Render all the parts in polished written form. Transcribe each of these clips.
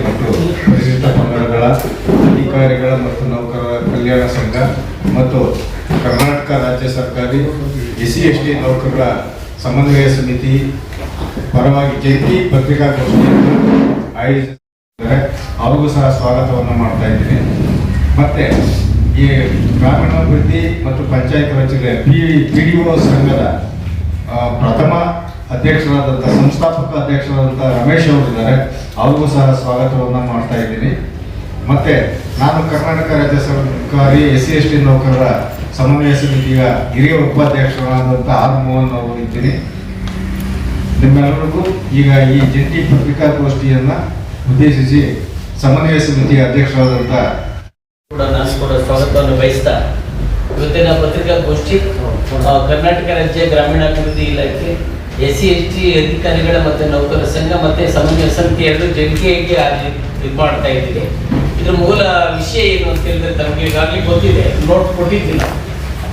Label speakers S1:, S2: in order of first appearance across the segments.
S1: ಮತ್ತು ಪರಿಶಿಷ್ಟ ಪಂಗಡಗಳ ಅಧಿಕಾರಿಗಳ ಮತ್ತು ನೌಕರರ ಕಲ್ಯಾಣ ಸಂಘ ಮತ್ತು ಕರ್ನಾಟಕ ರಾಜ್ಯ ಸರ್ಕಾರಿ SC/ST ನೌಕರರ ಸಮನ್ವಯ ಸಮಿತಿ ಪರವಾಗಿ ಜಂಟಿ ಪತ್ರಿಕಾಗೋಷ್ಠಿಯನ್ನು ಆಯೋಜಿಸಿದ್ದಾರೆ. ಅವ್ರಿಗೂ ಸಹ ಸ್ವಾಗತವನ್ನು ಮಾಡ್ತಾ ಇದ್ದೀನಿ. ಮತ್ತೆ ಈ ಗ್ರಾಮೀಣಾಭಿವೃದ್ಧಿ ಮತ್ತು ಪಂಚಾಯತ್ ರಾಜ್ PDO ಸಂಘದ ಪ್ರಥಮ ಅಧ್ಯಕ್ಷರಾದಂಥ ಸಂಸ್ಥಾಪಕ ಅಧ್ಯಕ್ಷರಾದಂಥ ರಮೇಶ್ ಅವರಿದ್ದಾರೆ. ಅವ್ರಿಗೂ ಸಹ ಸ್ವಾಗತವನ್ನು ಮಾಡ್ತಾ ಇದ್ದೀನಿ. ಮತ್ತು ನಾನು ಕರ್ನಾಟಕ ರಾಜ್ಯ ಸರ್ಕಾರಿ SC/ST ನೌಕರರ ಸಮನ್ವಯ ಸಮಿತಿಯ ಹಿರಿಯ ಉಪಾಧ್ಯಕ್ಷರಾದಂಥ ಆರ್ ಮೋಹನ್ ಅವರು ಇದ್ದೀನಿ. ನಿಮ್ಮೆಲ್ಲರಿಗೂ ಈಗ ಈ ಜಂಟಿ ಪತ್ರಿಕಾಗೋಷ್ಠಿಯನ್ನು ಉದ್ದೇಶಿಸಿ ಸಮನ್ವಯ ಸಮಿತಿಯ ಅಧ್ಯಕ್ಷರಾದಂಥ
S2: ನಾನು ಕೂಡ ಸ್ವಾಗತವನ್ನು ಬಯಸ್ತಾ ಇವತ್ತಿನ ಪತ್ರಿಕಾಗೋಷ್ಠಿ ಕರ್ನಾಟಕ ರಾಜ್ಯ ಗ್ರಾಮೀಣಾಭಿವೃದ್ಧಿ ಇಲಾಖೆ SC/ST ಅಧಿಕಾರಿಗಳ ಮತ್ತು ನೌಕರರ ಸಂಘ ಮತ್ತು ಸಮನ್ವಯ ಸಮಿತಿ ಎರಡು ಜಂಟಿಯಾಗಿ ಇದು ಮಾಡ್ತಾ ಇದ್ದೀವಿ. ಇದ್ರ ಮೂಲ ವಿಷಯ ಏನು ಅಂತ ಹೇಳಿದ್ರೆ ತಮಗೆ ಈಗಾಗಲೇ ಗೊತ್ತಿದೆ, ನೋಟ್ ಕೊಟ್ಟಿದ್ದಿಲ್ಲ.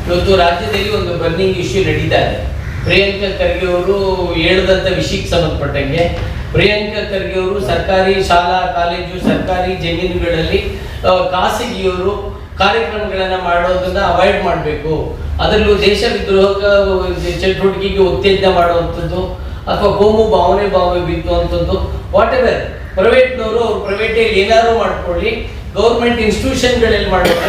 S2: ಇವತ್ತು ರಾಜ್ಯದಲ್ಲಿ ಒಂದು ಬರ್ನಿಂಗ್ ಇಶ್ಯೂ ನಡೀತಾ ಇದೆ. ಪ್ರಿಯಾಂಕಾ ಖರ್ಗೆ ಅವರು ಹೇಳಿದಂಥ ವಿಷಯಕ್ಕೆ ಸಂಬಂಧಪಟ್ಟಂಗೆ ಪ್ರಿಯಾಂಕಾ ಖರ್ಗೆ ಅವರು ಸರ್ಕಾರಿ ಶಾಲಾ ಕಾಲೇಜು ಸರ್ಕಾರಿ ಜಮೀನುಗಳಲ್ಲಿ ಖಾಸಗಿಯವರು ಕಾರ್ಯಕ್ರಮಗಳನ್ನು ಮಾಡೋದನ್ನ ಅವಾಯ್ಡ್ ಮಾಡಬೇಕು, ಅದರಲ್ಲೂ ದೇಶ ವಿದ್ರೋಹ ಚಟುವಟಿಕೆಗೆ ಉತ್ತೇಜನ ಮಾಡುವಂಥದ್ದು ಅಥವಾ ಕೋಮು ಭಾವನೆ ಬಿತ್ತುವಂಥದ್ದು ವಾಟ್ ಎವರ್ ಪ್ರೈವೇಟ್ನವರು ಅವ್ರು ಪ್ರೈವೇಟಲ್ಲಿ ಏನಾದ್ರು ಮಾಡ್ಕೊಳ್ಳಿ, ಗೌರ್ಮೆಂಟ್ ಇನ್ಸ್ಟಿಟ್ಯೂಷನ್ಗಳಲ್ಲಿ ಮಾಡುವಾಗ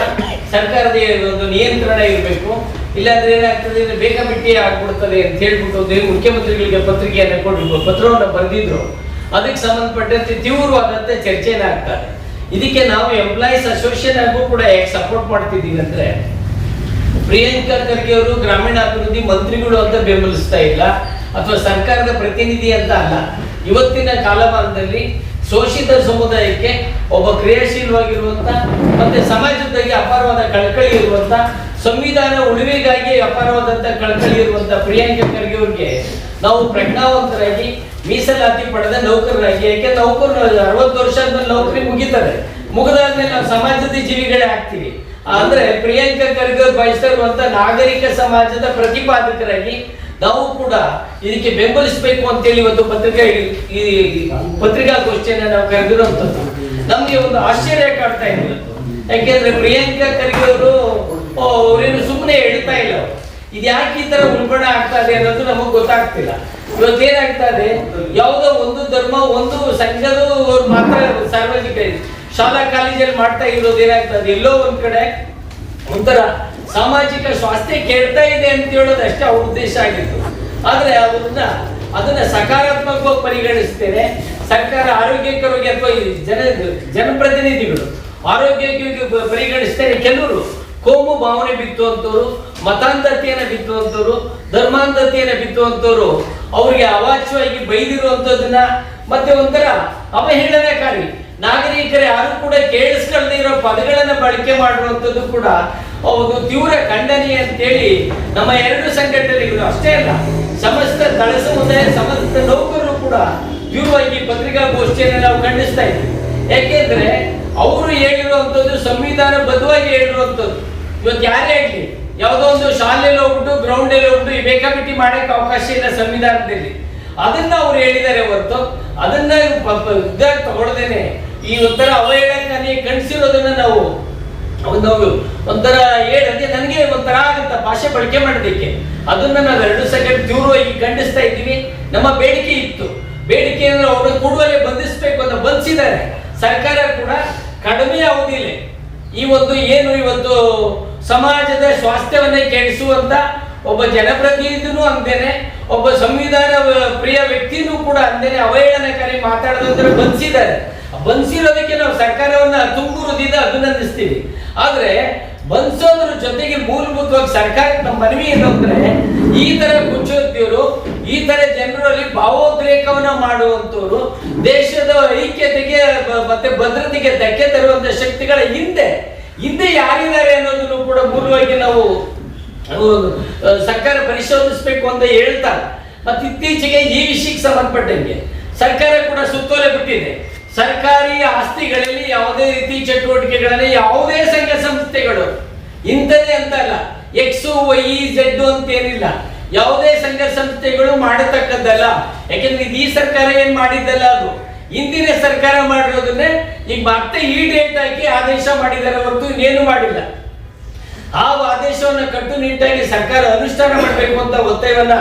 S2: ಸರ್ಕಾರದ ಒಂದು ನಿಯಂತ್ರಣ ಇರಬೇಕು. ಇಲ್ಲಾಂದ್ರೆ ಏನಾಗ್ತದೆ, ಬೇಕಾಬಿಟ್ಟಿ ಆಗ್ಬಿಡ್ತದೆ ಅಂತ ಹೇಳ್ಬಿಟ್ಟು ಮುಖ್ಯಮಂತ್ರಿಗಳಿಗೆ ಪತ್ರಿಕೆಯನ್ನು ಕೊಟ್ಟು ಪತ್ರವನ್ನು ಬರೆದಿದ್ರು. ಅದಕ್ಕೆ ಸಂಬಂಧಪಟ್ಟಂತೆ ತೀವ್ರವಾದಂಥ ಚರ್ಚೆನ ಆಗ್ತಾರೆ. ಇದಕ್ಕೆ ನಾವು ಎಂಪ್ಲಾಯೀಸ್ ಅಸೋಸಿಯೇಷನ್ ಆಗೂ ಕೂಡ ಯಾಕೆ ಸಪೋರ್ಟ್ ಮಾಡ್ತಿದ್ದೀವಿ ಅಂದ್ರೆ, ಪ್ರಿಯಾಂಕಾ ಖರ್ಗೆ ಅವರು ಗ್ರಾಮೀಣಾಭಿವೃದ್ಧಿ ಮಂತ್ರಿಗಳು ಅಂತ ಬೆಂಬಲಿಸ್ತಾ ಇಲ್ಲ ಅಥವಾ ಸರ್ಕಾರದ ಪ್ರತಿನಿಧಿ ಅಂತ ಅಲ್ಲ. ಇವತ್ತಿನ ಕಾಲಮಾನದಲ್ಲಿ ಶೋಷಿತ ಸಮುದಾಯಕ್ಕೆ ಒಬ್ಬ ಕ್ರಿಯಾಶೀಲವಾಗಿರುವಂತ ಮತ್ತೆ ಸಮಾಜದಾಗಿ ಅಪಾರವಾದ ಕಳಕಳಿ ಇರುವಂತ, ಸಂವಿಧಾನ ಉಳಿವಿಗಾಗಿ ಅಪಾರವಾದಂತ ಕಳಕಳಿ ಇರುವಂತ ಪ್ರಿಯಾಂಕಾ ಖರ್ಗೆ ಅವರಿಗೆ ನಾವು ಪ್ರಜ್ಞಾವಂತರಾಗಿ ಮೀಸಲಾತಿ ಪಡೆದ ನೌಕರರಾಗಿ, ಯಾಕೆಂದ್ರೆ ನೌಕರರು 60 ವರ್ಷ ಆದ್ಮೇಲೆ ನೌಕರಿ ಮುಗಿತಾರೆ, ಮುಗಿದಾದ್ಮೇಲೆ ನಾವು ಸಮಾಜದ ಜೀವಿಗಳೇ ಆಗ್ತೀವಿ. ಅಂದ್ರೆ ಪ್ರಿಯಾಂಕಾ ಖರ್ಗೆ ಅವರು ಬಯಸ್ತಾ ಇರುವಂತ ನಾಗರಿಕ ಸಮಾಜದ ಪ್ರತಿಪಾದಕರಾಗಿ ನಾವು ಕೂಡ ಇದಕ್ಕೆ ಬೆಂಬಲಿಸಬೇಕು ಅಂತೇಳಿ ಇವತ್ತು ಪತ್ರಿಕಾಗೋಷ್ಠಿಯನ್ನು ನಾವು ಕರೆದಿರುವಂಥದ್ದು. ನಮ್ಗೆ ಒಂದು ಆಶ್ಚರ್ಯ ಕಾಡ್ತಾ ಇದೆ. ಯಾಕೆಂದ್ರೆ ಪ್ರಿಯಾಂಕಾ ಖರ್ಗೆ ಅವರು ಅವರೇನು ಸುಮ್ಮನೆ ಹೇಳ್ತಾ ಇಲ್ಲ, ಇದು ಯಾಕೆ ಈ ತರ ಉಲ್ಬಣ ಆಗ್ತಾ ಇದೆ ಅನ್ನೋದು ನಮಗೆ ಗೊತ್ತಾಗ್ತಿಲ್ಲ. ಇವತ್ತೇನಾಗ್ತಾ ಇದೆ, ಯಾವುದೋ ಒಂದು ಧರ್ಮ ಒಂದು ಸಂಘದವ್ರು ಮಾತ್ರ ಸಾರ್ವಜನಿಕ ಶಾಲಾ ಕಾಲೇಜಲ್ಲಿ ಮಾಡ್ತಾ ಇರೋದು ಏನಾಗ್ತದೆ, ಎಲ್ಲೋ ಒಂದ್ ಕಡೆ ಒಂಥರ ಸಾಮಾಜಿಕ ಸ್ವಾಸ್ಥ್ಯ ಕೆಡ್ತಾ ಇದೆ ಅಂತ ಹೇಳೋದು ಅಷ್ಟೇ ಅವ್ರ ಉದ್ದೇಶ ಆಗಿತ್ತು. ಆದ್ರೆ ಅದನ್ನ ಸಕಾರಾತ್ಮಕವಾಗಿ ಪರಿಗಣಿಸ್ತೇನೆ. ಸರ್ಕಾರ ಆರೋಗ್ಯಕರವಾಗಿ ಅಥವಾ ಜನಪ್ರತಿನಿಧಿಗಳು ಆರೋಗ್ಯಕ್ಕೆ ಪರಿಗಣಿಸ್ತೇನೆ. ಕೆಲವರು ಕೋಮು ಭಾವನೆ ಬಿತ್ತುವಂತವ್ರು, ಮತಾಂಧತೆಯನ್ನು ಬಿತ್ತುವಂತವ್ರು, ಧರ್ಮಾಂಧತೆಯನ್ನು ಬಿತ್ತುವಂತವ್ರು ಅವ್ರಿಗೆ ಅವಾಚ್ಯವಾಗಿ ಬೈದಿರುವಂತದನ್ನ ಮತ್ತೆ ಒಂಥರ ಅವಹೇಳನಕಾರಿ ನಾಗರಿಕರ ಯಾರು ಕೂಡ ಕೇಳಿಸ್ಕೊಳ್ಳದೆ ಇರೋ ಪದಗಳನ್ನ ಬಳಕೆ ಮಾಡುವಂಥದ್ದು ಕೂಡ ಒಂದು ತೀವ್ರ ಖಂಡನೀಯ ಅಂತೇಳಿ ನಮ್ಮ ಎರಡು ಸಂಘಟನೆಗಳು ಅಷ್ಟೇ ಅಲ್ಲ, ಸಮಸ್ತ ದಳ ಸಮುದಾಯ ಸಮಸ್ತ ನೌಕರರು ಕೂಡ ತೀವ್ರವಾಗಿ ಪತ್ರಿಕಾಗೋಷ್ಠಿಯನ್ನು ನಾವು ಖಂಡಿಸ್ತಾ ಇದ್ದೀವಿ. ಯಾಕೆಂದ್ರೆ ಅವರು ಹೇಳಿರುವಂಥದ್ದು ಸಂವಿಧಾನ ಬದ್ಧವಾಗಿ ಹೇಳಿರುವಂಥದ್ದು. ಇವತ್ತು ಯಾರೇ ಆಗಲಿ ಯಾವುದೋ ಒಂದು ಶಾಲೆಯಲ್ಲಿ ಹೋಗ್ಬಿಟ್ಟು ಗ್ರೌಂಡಲ್ಲಿ ಹೋಗ್ಬಿಟ್ಟು ಬೇಕಾಬಿಟ್ಟಿ ಮಾಡಕ್ಕೆ ಅವಕಾಶ ಇಲ್ಲ ಸಂವಿಧಾನದಲ್ಲಿ. ಅದನ್ನ ಅವ್ರು ಹೇಳಿದ್ದಾರೆ ಹೊರತು ಅದನ್ನ ಇದಾಗಿ ತಗೊಳ್ದೇನೆ ಈ ಒಂಥರ ಅವಹೇಳನಕಾರಿ ಕಣಿಸಿರೋದನ್ನ ನಾವು ಒಂಥರ ಹೇಳದೆ ನನಗೆ ಒಂಥರ ಆಗುತ್ತ ಭಾಷೆ ಬಳಕೆ ಮಾಡೋದಕ್ಕೆ. ಅದನ್ನ ನಾವು 2 ಸೆಕೆಂಡ್ ತೀವ್ರವಾಗಿ ಖಂಡಿಸ್ತಾ ಇದ್ದೀವಿ. ನಮ್ಮ ಬೇಡಿಕೆ ಇತ್ತು, ಬೇಡಿಕೆ ಅಂದ್ರೆ ಅವ್ರನ್ನ ಕೂಡಲೇ ಬಂಧಿಸಬೇಕು ಅಂತ ಬಂಧಿಸಿದ್ದಾರೆ. ಸರ್ಕಾರ ಕೂಡ ಕಡಿಮೆ ಅವಧಿಯಲ್ಲಿ ಈ ಒಂದು ಏನು ಇವತ್ತು ಸಮಾಜದ ಸ್ವಾಸ್ಥ್ಯವನ್ನೇ ಕೆಡಿಸುವಂತ ಒಬ್ಬ ಜನಪ್ರತಿನಿಧಿನೂ ಅಂದೇನೆ, ಒಬ್ಬ ಸಂವಿಧಾನ ಪ್ರಿಯ ವ್ಯಕ್ತಿನೂ ಕೂಡ ಅಂದೇನೆ ಅವಹೇಳನಕಾರಿ ಮಾತಾಡೋದಂದ್ರೆ ಬಂಧಿಸಿದ್ದಾರೆ. ಬಂಧಿಸಿರೋದಕ್ಕೆ ನಾವು ಸರ್ಕಾರವನ್ನ ತುಂಬು ಹೃದಯದಿಂದ ಅಭಿನಂದಿಸ್ತೀವಿ. ಆದ್ರೆ ಬಂಧಿಸೋದ್ರ ಜೊತೆಗೆ ಮೂಲಭೂತವಾಗಿ ಸರ್ಕಾರಕ್ಕೆ ನಮ್ಮ ಮನವಿ ಏನು ಅಂದ್ರೆ, ಈ ತರ ಕುಚ್ಚೋದ್ಯವರು ಈ ತರ ಜನರಲ್ಲಿ ಭಾವೋದ್ರೇಕವನ್ನ ಮಾಡುವಂತವ್ರು ದೇಶದ ಐಕ್ಯತೆಗೆ ಮತ್ತೆ ಭದ್ರತೆಗೆ ಧಕ್ಕೆ ತರುವಂತ ಶಕ್ತಿಗಳ ಹಿಂದೆ ಯಾರಿದ್ದಾರೆ ಅನ್ನೋದನ್ನು ಕೂಡ ಮೂಲವಾಗಿ ನಾವು ಸರ್ಕಾರ ಪರಿಶೋಧಿಸಬೇಕು ಅಂತ ಹೇಳ್ತಾರೆ. ಮತ್ತೆ ಇತ್ತೀಚೆಗೆ ಈ ವಿಷಯಕ್ಕೆ ಸಂಬಂಧಪಟ್ಟಂಗೆ ಸರ್ಕಾರ ಕೂಡ ಸುತ್ತೋಲೆ ಬಿಟ್ಟಿದೆ. ಸರ್ಕಾರಿ ಆಸ್ತಿಗಳಲ್ಲಿ ಯಾವುದೇ ರೀತಿ ಚಟುವಟಿಕೆಗಳಲ್ಲಿ ಯಾವುದೇ ಸಂಘ ಸಂಸ್ಥೆಗಳು ಇಂಥದೇ ಅಂತ ಅಲ್ಲ, XYZ ಅಂತ ಏನಿಲ್ಲ, ಯಾವುದೇ ಸಂಘ ಸಂಸ್ಥೆಗಳು ಮಾಡತಕ್ಕದ್ದಲ್ಲ. ಯಾಕೆಂದ್ರೆ ಈ ಸರ್ಕಾರ ಏನ್ ಮಾಡಿದ್ದಲ್ಲ, ಅದು ಹಿಂದಿನ ಸರ್ಕಾರ ಮಾಡಿರೋದನ್ನೇ ಈಗ ಮತ್ತೆ ಈ ಡೇಟ್ ಹಾಕಿ ಆದೇಶ ಮಾಡಿದ್ದಾರೆ ಹೊರತು ಇನ್ನೇನು ಮಾಡಿಲ್ಲ. ಆ ಆದೇಶವನ್ನು ಕಟ್ಟುನಿಟ್ಟಾಗಿ ಸರ್ಕಾರ ಅನುಷ್ಠಾನ ಮಾಡಬೇಕು ಅಂತ ಒತ್ತಾಯವನ್ನ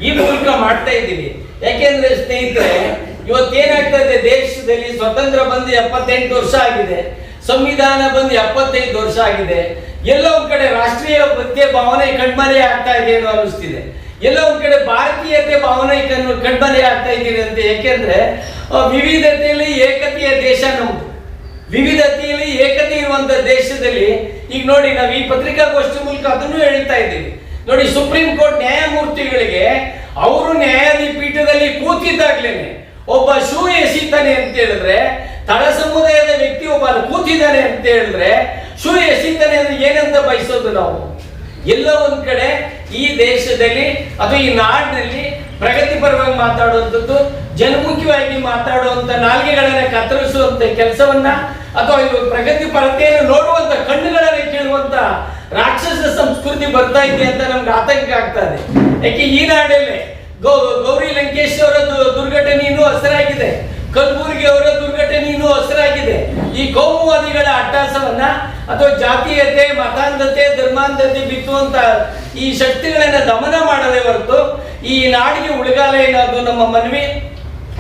S2: ಈ ಮೂಲಕ ಮಾಡ್ತಾ ಇದ್ದೀವಿ. ಯಾಕೆಂದ್ರೆ ಸ್ನೇಹಿತರೆ, ಇವತ್ತೇನಾಗ್ತದೆ, ದೇಶದಲ್ಲಿ ಸ್ವತಂತ್ರ ಬಂದು 78 ವರ್ಷ ಆಗಿದೆ, ಸಂವಿಧಾನ ಬಂದು 75 ವರ್ಷ ಆಗಿದೆ. ಎಲ್ಲ ಒಂದ್ ಕಡೆ ರಾಷ್ಟ್ರೀಯ ಭಕ್ತಿಯ ಭಾವನೆ ಕಣ್ಮರೆ ಆಗ್ತಾ ಇದೆ ಅನ್ನೋ ಅನಿಸ್ತಿದೆ. ಎಲ್ಲ ಒಂದ್ ಕಡೆ ಭಾರತೀಯತೆ ಭಾವನೆ ಕಣ್ಮರೆ ಆಗ್ತಾ ಇದ್ದೀರಿ ಅಂತ. ಯಾಕೆಂದ್ರೆ ವಿವಿಧತೆಯಲ್ಲಿ ಏಕತೆಯ ದೇಶ ನಮ್ದು. ವಿವಿಧತೆಯಲ್ಲಿ ಏಕತೆ ಇರುವಂತ ದೇಶದಲ್ಲಿ ಈಗ ನೋಡಿ, ನಾವು ಈ ಪತ್ರಿಕಾಗೋಷ್ಠಿ ಮೂಲಕ ಅದನ್ನು ಹೇಳ್ತಾ ಇದ್ದೀವಿ. ನೋಡಿ, ಸುಪ್ರೀಂ ಕೋರ್ಟ್ ನ್ಯಾಯಮೂರ್ತಿಗಳಿಗೆ ಅವರು ನ್ಯಾಯಾಧೀಪೀಠದಲ್ಲಿ ಕೂತಿದ್ದಾಗ್ಲೇನೆ ಒಬ್ಬ ಶೂ ಎಸಿತಾನೆ ಅಂತ ಹೇಳಿದ್ರೆ, ತಳ ಸಮುದಾಯದ ವ್ಯಕ್ತಿ ಒಬ್ಬ ಕೂತಿದ್ದಾನೆ ಅಂತ ಹೇಳಿದ್ರೆ ಶೂ ಎಸಿತಾನೆ ಅಂದ್ರೆ ಏನಂತ ಬಯಸೋದು ನಾವು? ಎಲ್ಲ ಒಂದ್ ಕಡೆ ಈ ದೇಶದಲ್ಲಿ ಅಥವಾ ಈ ನಾಡಿನಲ್ಲಿ ಪ್ರಗತಿಪರವಾಗಿ ಮಾತಾಡುವಂಥದ್ದು, ಜನಮುಖಿಯಾಗಿ ಮಾತಾಡುವಂತ ನಾಲ್ಗೆಗಳನ್ನ ಕತ್ತರಿಸುವಂತ ಕೆಲಸವನ್ನ ಅಥವಾ ಪ್ರಗತಿ ಪರತೆಯನ್ನು ನೋಡುವಂತ ಕಣ್ಣುಗಳನ್ನ ಕೇಳುವಂತ ರಾಕ್ಷಸ ಸಂಸ್ಕೃತಿ ಬರ್ತಾ ಇದೆ ಅಂತ ನಮ್ಗೆ ಆತಂಕ ಆಗ್ತಾ ಇದೆ. ಯಾಕೆ ಈ ನಾಡಲ್ಲೇ ಗೌರಿ ಲಂಕೇಶ್ ಅವರ ದುರ್ಘಟನೆ ಇನ್ನೂ ಹಸಿರಾಗಿದೆ, ಕಲಬುರ್ಗಿ ಅವರ ದುರ್ಘಟನೆ ಇನ್ನೂ ಹಸಿರಾಗಿದೆ. ಈ ಕೋಮುವಾದಿಗಳ ಅಟ್ಟಹಾಸವನ್ನ ಅಥವಾ ಜಾತೀಯತೆ, ಮತಾಂಧತೆ, ಧರ್ಮಾಂಧತೆ ಬಿತ್ತುವಂತ ಈ ಶಕ್ತಿಗಳನ್ನ ದಮನ ಮಾಡದೆ ಹೊರತು ಈ ನಾಡಿಗೆ ಉಳಿಗಾಲ ಏನಾದ್ರು ನಮ್ಮ ಮನವಿ.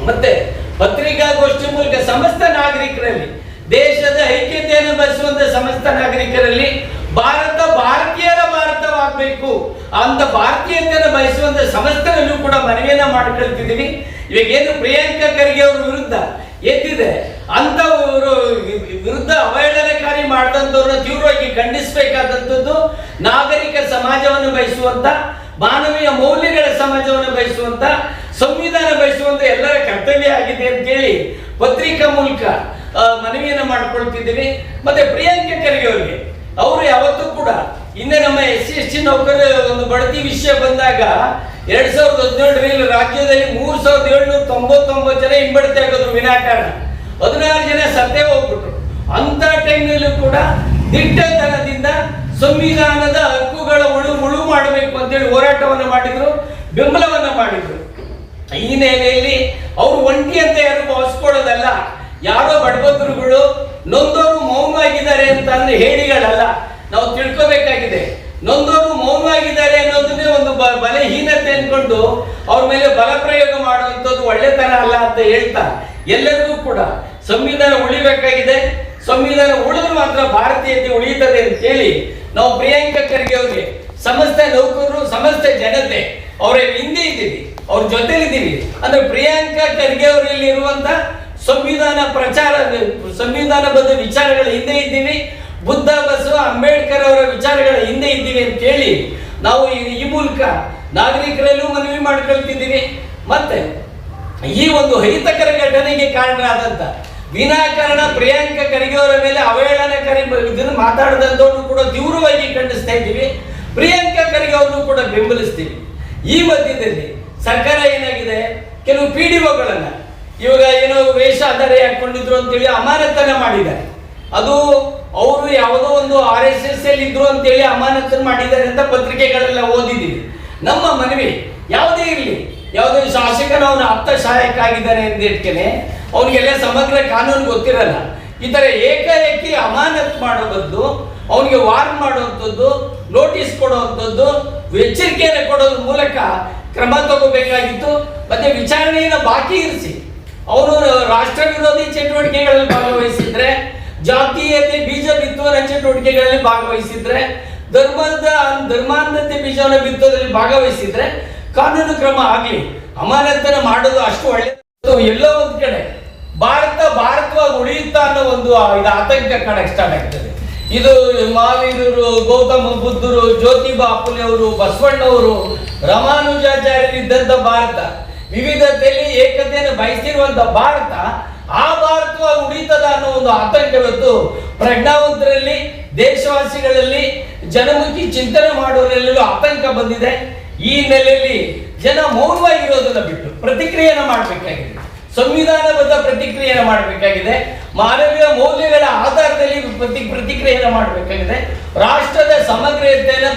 S2: ಮತ್ತೆ ಪತ್ರಿಕಾಗೋಷ್ಠಿ ಮೂಲಕ ಸಮಸ್ತ ನಾಗರಿಕರಲ್ಲಿ ದೇಶದ ಐಕ್ಯತೆಯನ್ನು ಬಯಸುವಂತ ಸಮಸ್ತ ನಾಗರಿಕರಲ್ಲಿ ಭಾರತೀಯರ ಭಾರತವಾಗಬೇಕು ಅಂತ ಭಾರತೀಯತೆಯನ್ನು ಬಯಸುವಂತ ಸಮಸ್ತರಲ್ಲೂ ಕೂಡ ಮನವಿಯನ್ನ ಮಾಡ್ಕೊಳ್ತಿದ್ದೀವಿ. ಇವಾಗ ಏನು ಪ್ರಿಯಾಂಕಾ ಖರ್ಗೆ ಅವ್ರ ವಿರುದ್ಧ ಎದ್ದಿದೆ ಅಂತವರು ವಿರುದ್ಧ ಅವಹೇಳನಕಾರಿ ಮಾಡಿದಂಥವ್ರನ್ನ ತೀವ್ರವಾಗಿ ಖಂಡಿಸಬೇಕಾದಂಥದ್ದು ನಾಗರಿಕ ಸಮಾಜವನ್ನು ಬಯಸುವಂತ, ಮಾನವೀಯ ಮೌಲ್ಯಗಳ ಸಮಾಜವನ್ನು ಬಯಸುವಂತ, ಸಂವಿಧಾನ ಬಯಸುವಂತ ಎಲ್ಲರ ಕರ್ತವ್ಯ ಆಗಿದೆ ಅಂತೇಳಿ ಪತ್ರಿಕಾ ಮೂಲಕ ಮನವಿಯನ್ನ ಮಾಡ್ಕೊಳ್ತಿದ್ದೀವಿ. ಮತ್ತೆ ಪ್ರಿಯಾಂಕಾ ಖರ್ಗೆ ಅವರಿಗೆ ಅವರು ಯಾವತ್ತೂ ಕೂಡ ಹಿಂದೆ ನಮ್ಮ SC ನೌಕರ ಒಂದು ಬಡ್ತಿ ವಿಷಯ ಬಂದಾಗ 2017ರಲ್ಲಿ ರಾಜ್ಯದಲ್ಲಿ 3799 ಜನ ಹಿಂಬಡ್ತಿ ಆಗೋದ್ರು ವಿನಾಕಾರಣ, 16 ಜನ ಸತ್ತೇ ಹೋಗ್ಬಿಟ್ರು. ಅಂತ ಟೈಮ್ನಲ್ಲೂ ಕೂಡ ದಿಟ್ಟತನದಿಂದ ಸಂವಿಧಾನದ ಹಕ್ಕುಗಳ ಉಳು ಮಾಡಬೇಕು ಅಂತೇಳಿ ಹೋರಾಟವನ್ನು ಮಾಡಿದ್ರು, ಬೆಂಬಲವನ್ನ ಮಾಡಿದ್ರು. ಈ ನೆಲೆಯಲ್ಲಿ ಅವರು ಒಂಟಿ ಅಂತ ಯಾರು ಭಾವಿಸ್ಕೊಳ್ಳೋದಲ್ಲ, ಯಾರೋ ಬಡಬಗ್ಗರುಗಳು ನೊಂದವರು ಮೌನವಾಗಿದ್ದಾರೆ ಅಂತ ಅಂದ್ರೆ ಹೇಳಿಗಳಲ್ಲ, ನಾವು ತಿಳ್ಕೋಬೇಕಾಗಿದೆ. ನೊಂದವರು ಮೌನವಾಗಿದ್ದಾರೆ ಅನ್ನೋದನ್ನೇ ಒಂದು ಬಲಹೀನತೆ ಅನ್ಕೊಂಡು ಅವ್ರ ಮೇಲೆ ಬಲ ಪ್ರಯೋಗ ಮಾಡುವಂಥದ್ದು ಒಳ್ಳೆತನ ಅಲ್ಲ ಅಂತ ಹೇಳ್ತಾ, ಎಲ್ಲರಿಗೂ ಕೂಡ ಸಂವಿಧಾನ ಉಳಿಬೇಕಾಗಿದೆ. ಸಂವಿಧಾನ ಉಳಿದ್ರೆ ಮಾತ್ರ ಭಾರತೀಯತೆ ಉಳಿಯುತ್ತದೆ ಅಂತ ಹೇಳಿ ನಾವು ಪ್ರಿಯಾಂಕಾ ಖರ್ಗೆ ಅವರಿಗೆ ಸಮಸ್ತ ನೌಕರರು, ಸಮಸ್ತ ಜನತೆ ಅವರ ಹಿಂದೆ ಇದ್ದೀವಿ, ಅವ್ರ ಜೊತೆಲಿದ್ದೀವಿ. ಅಂದ್ರೆ ಪ್ರಿಯಾಂಕಾ ಖರ್ಗೆ ಅವರಲ್ಲಿ ಇರುವಂತ ಸಂವಿಧಾನ ಪ್ರಚಾರ, ಸಂವಿಧಾನಬದ್ಧ ವಿಚಾರಗಳ ಹಿಂದೆ ಇದ್ದೀವಿ, ಬುದ್ಧ, ಬಸವ, ಅಂಬೇಡ್ಕರ್ ಅವರ ವಿಚಾರಗಳ ಹಿಂದೆ ಇದ್ದೀವಿ ಅಂತ ಹೇಳಿ ನಾವು ಈ ಮೂಲಕ ನಾಗರಿಕರಲ್ಲೂ ಮನವಿ ಮಾಡ್ಕೊಳ್ತಿದ್ದೀವಿ. ಮತ್ತೆ ಈ ಒಂದು ಅಹಿತಕರ ಘಟನೆಗೆ ಕಾರಣರಾದಂತ ವಿನಾಕಾರಣ ಪ್ರಿಯಾಂಕಾ ಖರ್ಗೆ ಅವರ ಮೇಲೆ ಅವಹೇಳನಕಾರಿ ಇದನ್ನು ಮಾತಾಡದಂತವ್ರನ್ನು ಕೂಡ ತೀವ್ರವಾಗಿ ಖಂಡಿಸ್ತಾ ಇದ್ದೀವಿ. ಪ್ರಿಯಾಂಕಾ ಖರ್ಗೆ ಅವ್ರನ್ನು ಕೂಡ ಬೆಂಬಲಿಸ್ತೀವಿ. ಈ ಮಧ್ಯದಲ್ಲಿ ಸರ್ಕಾರ ಏನಾಗಿದೆ, ಕೆಲವು PDOಗಳನ್ನ ಇವಾಗ ಏನೋ ವೇಷಧಾರಿ ಹಾಕೊಂಡಿದ್ರು ಅಂತೇಳಿ ಅಮಾನತನ್ನ ಮಾಡಿದ್ದಾರೆ. ಅದು ಅವರು ಯಾವುದೋ ಒಂದು RSS ಅಲ್ಲಿ ಇದ್ರು ಅಂತೇಳಿ ಅಮಾನತನ್ನು ಮಾಡಿದ್ದಾರೆ ಅಂತ ಪತ್ರಿಕೆಗಳೆಲ್ಲ ಓದಿದ್ದೀವಿ. ನಮ್ಮ ಮನವಿ ಯಾವುದೇ ಇರಲಿ, ಯಾವುದೇ ಶಾಸಕನ ಅವನ ಆಪ್ತ ಸಹಾಯಕ ಆಗಿದ್ದಾರೆ ಅಂದಿಟ್ಕೆನೆ ಅವನಿಗೆಲ್ಲ ಸಮಗ್ರ ಕಾನೂನು ಗೊತ್ತಿರಲ್ಲ. ಈ ತರ ಏಕಾಏಕಿ ಅಮಾನತ್ ಮಾಡೋ ಬದಲು ಅವನಿಗೆ ವಾರ್ನ್ ಮಾಡುವಂಥದ್ದು, ನೋಟಿಸ್ ಕೊಡುವಂಥದ್ದು, ಎಚ್ಚರಿಕೆಯನ್ನು ಕೊಡೋದ್ರ ಮೂಲಕ ಕ್ರಮ ತಗೋಬೇಕಾಗಿತ್ತು. ಮತ್ತೆ ವಿಚಾರಣೆಯನ್ನು ಬಾಕಿ ಇರಿಸಿ ಅವರು ರಾಷ್ಟ್ರ ವಿರೋಧಿ ಚಟುವಟಿಕೆಗಳಲ್ಲಿ ಭಾಗವಹಿಸಿದ್ರೆ, ಜಾತೀಯತೆ ಬೀಜ ಬಿತ್ತುವ ಚಟುವಟಿಕೆಗಳಲ್ಲಿ ಭಾಗವಹಿಸಿದ್ರೆ, ಧರ್ಮಾಂಧತೆ ಬೀಜವನ್ನು ಬಿತ್ತೋದ್ರಲ್ಲಿ ಭಾಗವಹಿಸಿದ್ರೆ ಕಾನೂನು ಕ್ರಮ ಆಗಲಿ. ಅಮಾನತನ ಮಾಡೋದು ಅಷ್ಟು ಒಳ್ಳೆಯದು. ಎಲ್ಲೋ ಒಂದ್ ಕಡೆ ಭಾರತವಾಗಿ ಉಳಿಯುತ್ತಾ ಅನ್ನೋ ಒಂದು ಇದು ಆತಂಕ ಕಾಣಕ್ಕೆ ಸ್ಟಾರ್ಟ್ ಆಗ್ತದೆ. ಇದು ಮಹಾವೀರರು, ಗೌತಮ ಬುದ್ಧರು, ಜ್ಯೋತಿಬಾ ಫುಲೆ ಅವರು, ಬಸವಣ್ಣವರು, ರಾಮಾನುಜಾಚಾರ್ಯರಿದ್ದಂತ ಭಾರತ, ವಿವಿಧತೆಯಲ್ಲಿ ಏಕತೆಯನ್ನು ಬಯಸಿರುವಂತ ಭಾರತ, ಆ ಭಾರತವಾಗಿ ಉಳಿತದ ಅನ್ನೋ ಒಂದು ಆತಂಕ ಇವತ್ತು ಪ್ರಜ್ಞಾವಂತರಲ್ಲಿ, ದೇಶವಾಸಿಗಳಲ್ಲಿ, ಜನಮುಖಿ ಚಿಂತನೆ ಮಾಡುವವರೆಲ್ಲೂ ಆತಂಕ ಬಂದಿದೆ. ಈ ನೆಲೆಯಲ್ಲಿ ಜನ ಮೌನವಾಗಿರೋದನ್ನ ಬಿಟ್ಟು ಪ್ರತಿಕ್ರಿಯೆಯನ್ನು ಮಾಡಬೇಕಾಗಿದೆ, ಸಂವಿಧಾನಬದ್ಧ ಪ್ರತಿಕ್ರಿಯೆಯನ್ನು ಮಾಡಬೇಕಾಗಿದೆ, ಮಾನವೀಯ ಮೌಲ್ಯಗಳ ಆಧಾರದಲ್ಲಿ ಪ್ರತಿಕ್ರಿಯೆಯನ್ನು ಮಾಡಬೇಕಾಗಿದೆ, ರಾಷ್ಟ್ರದ ಸಮಗ್ರತೆಯನ್ನು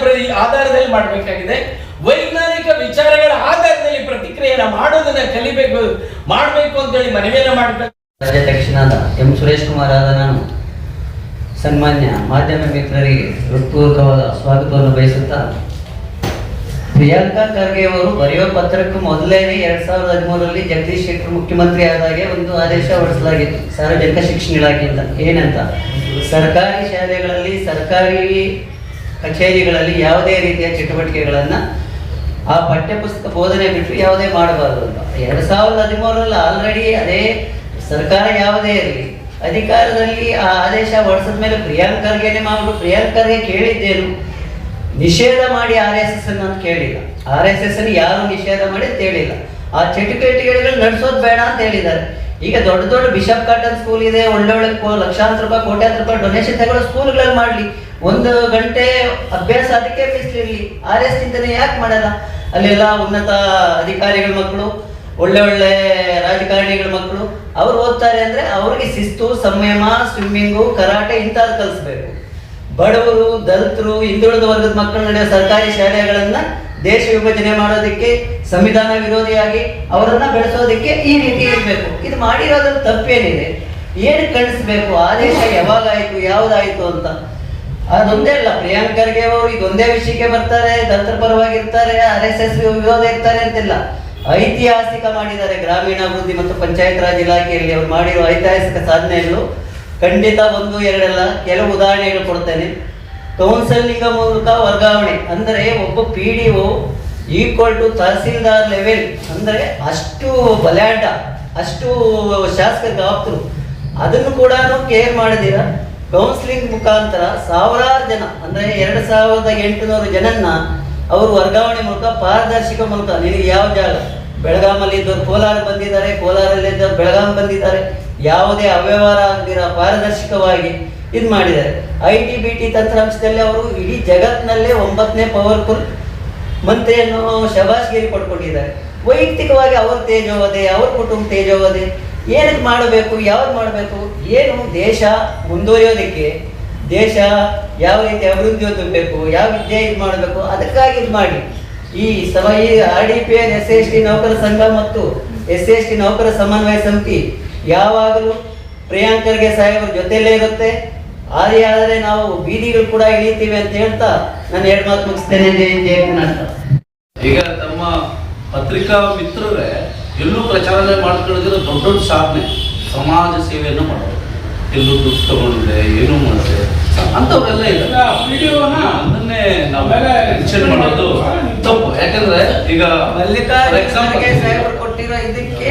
S2: ಆಧಾರದಲ್ಲಿ ಮಾಡಬೇಕಾಗಿದೆ, ವೈಜ್ಞಾನಿಕ ವಿಚಾರಗಳ ಆಧಾರದಲ್ಲಿ ಪ್ರತಿಕ್ರಿಯೆಯನ್ನು ಮಾಡೋದನ್ನ ಮಾಡಬೇಕು ಅಂತೇಳಿ ಮನವಿಯನ್ನು ಮಾಡಬೇಕು.
S3: ರಾಜ್ಯಾಧ್ಯಕ್ಷನಾದ ಎಂ ಸುರೇಶ್ ಕುಮಾರ್ ಆದ ನಾನು ಸನ್ಮಾನ್ಯ ಮಾಧ್ಯಮ ಮಿತ್ರರಿಗೆ ಹೃತ್ಪೂರ್ವಕವಾದ ಸ್ವಾಗತವನ್ನು ಬಯಸುತ್ತಾ, ಪ್ರಿಯಾಂಕಾ ಖರ್ಗೆ ಅವರು ಬರೆಯುವ ಪತ್ರಕ್ಕೂ ಮೊದಲೇನೆ 2013ರಲ್ಲಿ ಜಗದೀಶ್ ಶೆಟ್ಟರ್ ಮುಖ್ಯಮಂತ್ರಿ ಆದಾಗೆ ಒಂದು ಆದೇಶ ಹೊರಡಿಸಲಾಗಿತ್ತು ಸಾರ್ವಜನಿಕ ಶಿಕ್ಷಣ ಇಲಾಖೆಯಿಂದ. ಏನಂತ, ಸರ್ಕಾರಿ ಶಾಲೆಗಳಲ್ಲಿ, ಸರ್ಕಾರಿ ಕಚೇರಿಗಳಲ್ಲಿ ಯಾವುದೇ ರೀತಿಯ ಚಟುವಟಿಕೆಗಳನ್ನು ಆ ಪಠ್ಯಪುಸ್ತಕ ಬೋಧನೆ ಬಿಟ್ಟು ಯಾವುದೇ ಮಾಡಬಾರದು ಅಂತ 2013ರಲ್ಲಿ ಆಲ್ರೆಡಿ ಅದೇ ಸರ್ಕಾರ ಯಾವುದೇ ಇರಲಿ ಅಧಿಕಾರದಲ್ಲಿ ಆ ಆದೇಶ ಹೊರಡಿಸಿದ ಮೇಲೆ ಪ್ರಿಯಾಂಕ್ ಖರ್ಗೆನೇ ಮಾಡ್ಬಿಟ್ಟು ಪ್ರಿಯಾಂಕ್ ಖರ್ಗೆ ಕೇಳಿದ್ದೇನು, ನಿಷೇಧ ಮಾಡಿ RSS ಅಂತ ಕೇಳಿಲ್ಲ. RSS ಅನ್ನು ಯಾರು ನಿಷೇಧ ಮಾಡಿ ಅಂತ ಹೇಳಿಲ್ಲ. ಆ ಚಟುವಟಿಕೆಗಳು ನಡೆಸೋದು ಬೇಡ ಅಂತ ಹೇಳಿದ್ದಾರೆ. ಈಗ ದೊಡ್ಡ ದೊಡ್ಡ ಬಿಷಪ್ ಕಾಟನ್ ಸ್ಕೂಲ್ ಇದೆ, ಒಳ್ಳೊಳ್ಳೆ ಲಕ್ಷಾಂತರ ರೂಪಾಯಿ ಕೋಟ್ಯಾಂತರ ರೂಪಾಯಿ ಡೊನೇಷನ್ ತಗೊಳ್ಳೋ ಸ್ಕೂಲ್ಗಳಲ್ಲಿ ಮಾಡಲಿ, 1 ಗಂಟೆ ಅಭ್ಯಾಸ ಅದಕ್ಕೆ ಮೀಸಲಿರಲಿ. RS ಚಿಂತನೆ ಯಾಕೆ ಮಾಡಲ್ಲ? ಅಲ್ಲೆಲ್ಲ ಉನ್ನತ ಅಧಿಕಾರಿಗಳ ಮಕ್ಕಳು, ಒಳ್ಳೆ ಒಳ್ಳೆ ರಾಜಕಾರಣಿಗಳ ಮಕ್ಕಳು ಅವ್ರು ಓದ್ತಾರೆ ಅಂದರೆ ಅವ್ರಿಗೆ ಶಿಸ್ತು, ಸಂಯಮ, ಸ್ವಿಮ್ಮಿಂಗು, ಕರಾಟೆ ಇಂಥದ್ದು ಕಲಿಸ್ಬೇಕು. ಬಡವರು, ದಲಿತರು, ಹಿಂದುಳಿದ ವರ್ಗದ ಮಕ್ಕಳು ನಡೆಯುವ ಸರ್ಕಾರಿ ಶಾಲೆಗಳನ್ನು ದೇಶ ವಿಭಜನೆ ಮಾಡೋದಕ್ಕೆ, ಸಂವಿಧಾನ ವಿರೋಧಿಯಾಗಿ ಅವರನ್ನು ಬೆಳೆಸೋದಕ್ಕೆ ಈ ರೀತಿ ಇರಬೇಕು. ಇದು ಮಾಡಿರೋದ್ರಲ್ಲಿ ತಪ್ಪೇನಿದೆ? ಏನು ಕಳಿಸ್ಬೇಕು? ಆದೇಶ ಯಾವಾಗಾಯಿತು, ಯಾವುದಾಯಿತು ಅಂತ ಅದೊಂದೇ ಅಲ್ಲ. ಪ್ರಿಯಾಂಕ್ ಖರ್ಗೆ ಅವರು ಇದೊಂದೇ ವಿಷಯಕ್ಕೆ ಬರ್ತಾರೆ, ದಲಿತರ ಪರವಾಗಿರ್ತಾರೆ, RSS ವಿರೋಧ ಇರ್ತಾರೆ ಅಂತಿಲ್ಲ. ಐತಿಹಾಸಿಕ ಮಾಡಿದ್ದಾರೆ. ಗ್ರಾಮೀಣಾಭಿವೃದ್ಧಿ ಮತ್ತು ಪಂಚಾಯತ್ ರಾಜ್ ಇಲಾಖೆಯಲ್ಲಿ ಅವರು ಮಾಡಿರೋ ಐತಿಹಾಸಿಕ ಸಾಧನೆಗಳು ಖಂಡಿತ 1, 2 ಅಲ್ಲ, ಕೆಲವು ಉದಾಹರಣೆಗಳು ಕೊಡ್ತೇನೆ. ಕೌನ್ಸೆಲಿಂಗ್ ಮೂಲಕ ವರ್ಗಾವಣೆ ಅಂದರೆ ಒಬ್ಬ PDO equal to tahsildar level ಅಂದರೆ ಅಷ್ಟು ಬಲಾಢ್ಯ, ಅಷ್ಟು ಶಾಸಕರಿಗೆ ಆಪ್ತರು. ಅದನ್ನು ಕೂಡ ಕೇರ್ ಮಾಡಿದಿರ ಕೌನ್ಸಿಲಿಂಗ್ ಮುಖಾಂತರ ಸಾವಿರಾರು ಜನ ಅಂದರೆ 2800 ಜನನ್ನ ಅವರು ವರ್ಗಾವಣೆ ಮೂಲಕ, ಪಾರದರ್ಶಕ ಮೂಲಕ, ನಿನಗೆ ಯಾವ ಜಾಗ, ಬೆಳಗಾಮಲ್ಲಿ ಇದ್ದವರು ಕೋಲಾರ ಬಂದಿದ್ದಾರೆ, ಕೋಲಾರಲ್ಲಿದ್ದವರು ಬೆಳಗಾಂ ಬಂದಿದ್ದಾರೆ, ಯಾವುದೇ ಅವ್ಯವಹಾರ ಆಗದಿರ ಪಾರದರ್ಶಕವಾಗಿ ಇದು ಮಾಡಿದ್ದಾರೆ. IT-BT ತಂತ್ರಾಂಶದಲ್ಲಿ ಅವರು ಇಡೀ ಜಗತ್ತಿನಲ್ಲೇ 9ನೇ ಪವರ್ಫುಲ್ ಮಂತ್ರಿಯನ್ನು ಶಬಾಷ್ಗಿರಿ ಪಡ್ಕೊಂಡಿದ್ದಾರೆ. ವೈಯಕ್ತಿಕವಾಗಿ ಅವ್ರ ತೇಜೋವಧೆ, ಅವ್ರ ಕುಟುಂಬ ತೇಜೋವಧೆ ಏನಕ್ಕೆ ಮಾಡಬೇಕು, ಯಾವ್ದು ಮಾಡಬೇಕು, ಏನು ದೇಶ ಮುಂದುವರಿಯೋದಕ್ಕೆ, ದೇಶ ಯಾವ ರೀತಿ ಅಭಿವೃದ್ಧಿ ಹೊಂದಬೇಕು, ಯಾವ ವಿದ್ಯೆ ಇದು ಮಾಡಬೇಕು, ಅದಕ್ಕಾಗಿ ಇದು ಮಾಡಿ. ಈ RDPI SC/ST ನೌಕರ ಸಂಘ ಮತ್ತು SC/ST ನೌಕರ ಸಮನ್ವಯ ಸಮಿತಿ ಯಾವಾಗಲೂ ಪ್ರಿಯಾಂಕ್ ಖರ್ಗೆ ಸಾಹೇಬರ ಜೊತೆಯಲ್ಲೇ ಇರುತ್ತೆ. ಆದರೆ ನಾವು ಬೀದಿಗಳು ಕೂಡ ಇಳಿತೀವಿ ಅಂತ ಹೇಳ್ತಾ ನಾನು 2 ಮಾತು ಮುಗಿಸ್ತೇನೆ.
S4: ಈಗ ತಮ್ಮ ಪತ್ರಿಕಾ ಮಿತ್ರರೇ ಎಲ್ಲೂ ಪ್ರಚಾರ ಮಾಡ್ಕೊಳ್ಳೋದಿರೋ ದೊಡ್ಡ ದೊಡ್ಡ ಸಾಧನೆ, ಸಮಾಜ ಸೇವೆಯನ್ನು ಮಾಡೋದು, ಎಲ್ಲೂ ದುಡ್ಡು ತಗೊಂಡಿದೆ, ಏನೂ ಮಾಡಿದೆ ಅಂಥವರೆಲ್ಲ ಇದೆ. ಅದನ್ನೇ ನಾವು ಮೆನ್ಷನ್ ಮಾಡೋದು ತಪ್ಪು. ಯಾಕಂದ್ರೆ ಈಗ
S3: ಮಲ್ಲಿಕಾರ್ಜುನ ಖರ್ಗೆ ಸಾಹೇಬರು ಕೊಟ್ಟಿರೋ ಇದಕ್ಕೆ